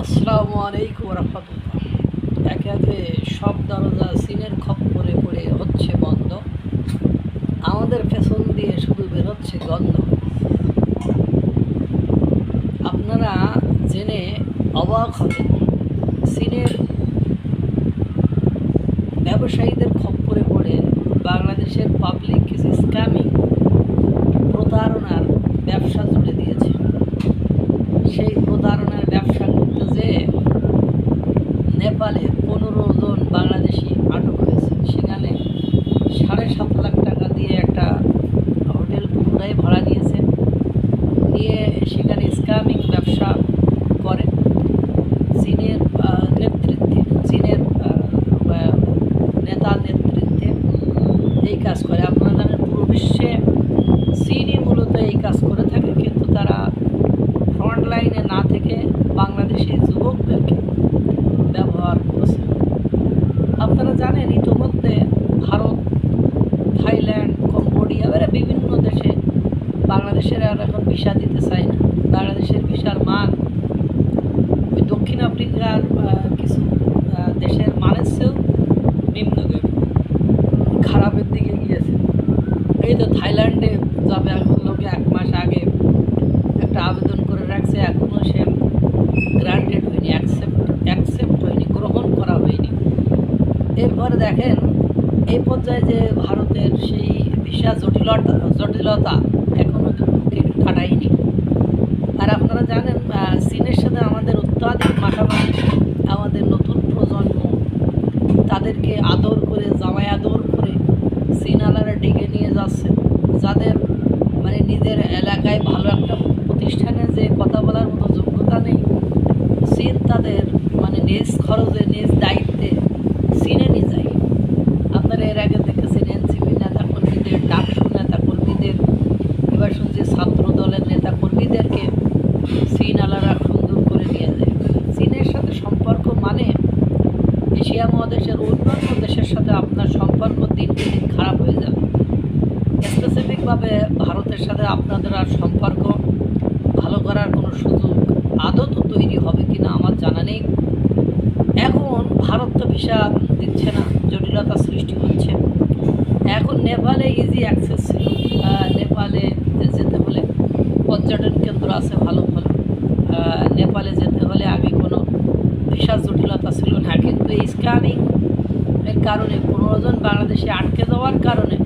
আসসালামু আলাইকুম রহমতুল্লাহ। একে একে সব দরজা চীনের খপ্পরে পড়ে হচ্ছে বন্ধ। আমাদের পেছন দিয়ে শুধু বেরোচ্ছে গন্ধ। আপনারা জেনে অবাক হবেন, চীনের ব্যবসায়ীদের খপ্পরে পড়ে বাংলাদেশের পাবলিক কিছু স্ক্যামিং, প্রতারণার ব্যবসা জুড়ে দিয়েছে। সেই প্রতারণার ব্যবসা করতে যেয়ে নেপালে 15 জন বাংলাদেশি আটক হয়েছে। সেখানে 7.5 লাখ টাকা দিয়ে একটা হোটেল পুনরায় ভাড়া নিয়েছে, নিয়ে সেখানে স্ক্যামিং ব্যবসা করে। চীনের নেতৃত্বে, চীনের নেতার নেতৃত্বে এই কাজ করে। আপনারা জানেন পুরো বিশ্বে চীনই মূলত এই কাজ করে থাকে, কিন্তু তারা ফ্রন্ট লাইনে না থেকে বাংলাদেশি যুবকদেরকে ব্যবহার করছে। আপনারা জানেন ইতিমধ্যে ভারত, থাইল্যান্ড, কম্বোডিয়া বিভিন্ন দেশে বাংলাদেশের আর এখন ভিসা দিতে চায় না। বাংলাদেশের ভিসার মান ওই দক্ষিণ আফ্রিকার কিছু দেশের মানের চেয়েও নিম্নগামী, খারাপের দিকে গিয়েছে। এই তো থাইল্যান্ডে যাবে লোকে 1 মাস আগে একটা আবেদন করে রাখছে, এখনও সে গ্রান্টেড হয়নি, অ্যাকসেপ্ট হয়নি, গ্রহণ করা হয়নি। এরপরে দেখেন এই পর্যায়ে যে ভারতের সেই ভিসা জটিলতা এখনও কাটায়নি। আর আপনারা জানেন চীনের সাথে আমাদের অত্যাধিক মাখামাখি, আমাদের নতুন প্রজন্ম তাদেরকে আদর করে, জামাই আদর করে চীনালারা ডেকে নিয়ে যাচ্ছে, যাদের মানে নিজের এলাকায় ভালো একটা প্রতিষ্ঠানে যে কথা বলার মতো যোগ্যতা নেই। চীন তাদের মানে নিজ খরচে, নিজ দায়িত্বে চীনে নিয়ে যায়। আপনারা এর আগে দেখেছেন এনসিপি নেতাকর্মীদের, ডাকসু নেতাকর্মীদের, এবার শুনছি ছাত্র দলের নেতাকর্মীদেরকে চীনালারা সুন্দর করে নিয়ে যায়। চীনের সাথে সম্পর্ক মানে এশিয়া মহাদেশের অন্যান্য দেশের সাথে আপনার সম্পর্ক দিনকে দিন খারাপ হয়ে যাবে। স্পেসিফিকভাবে ভারতের সাথে আপনাদের আর সম্পর্ক ভালো করার কোনো সুযোগ আদত তৈরি হবে কি না আমার জানা নেই। এখন ভারত তো ভিসা দিচ্ছে না, জটিলতা সৃষ্টি হচ্ছে। এখন নেপালে ইজি অ্যাক্সেস ছিল, নেপালে যেতে হলে পর্যটন কেন্দ্র আছে ভালো ভালো, নেপালে যেতে হলে আগে কোনো ভিসা জটিলতা ছিল না। কিন্তু এই স্ক্যামিং এর কারণে 15 জন বাংলাদেশে আটকে যাওয়ার কারণে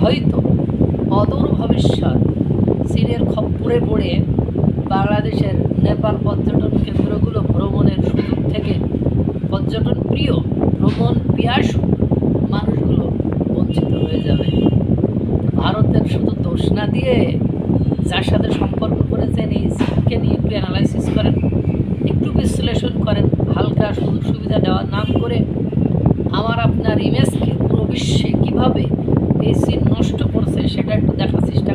হয়তো অদূর ভবিষ্যৎ চীনের খপ্পরে পড়ে বাংলাদেশের নেপাল পর্যটন কেন্দ্রগুলো ভ্রমণের সুযোগ থেকে পর্যটন প্রিয়, ভ্রমণ পিয়াসু মানুষগুলো বঞ্চিত হয়ে যাবে। ভারতের শুধু দোষ না দিয়ে যার সাথে সম্পর্ক করেছেন এই চীনকে নিয়ে একটু অ্যানালাইসিস করেন, একটু বিশ্লেষণ করেন। হালকা সুযোগ সুবিধা দেওয়ার নাম করে আমার আপনার ইমেজকে পুরো বিশ্বে কীভাবে এই চীন নষ্ট করছে সেটা একটু দেখার চেষ্টা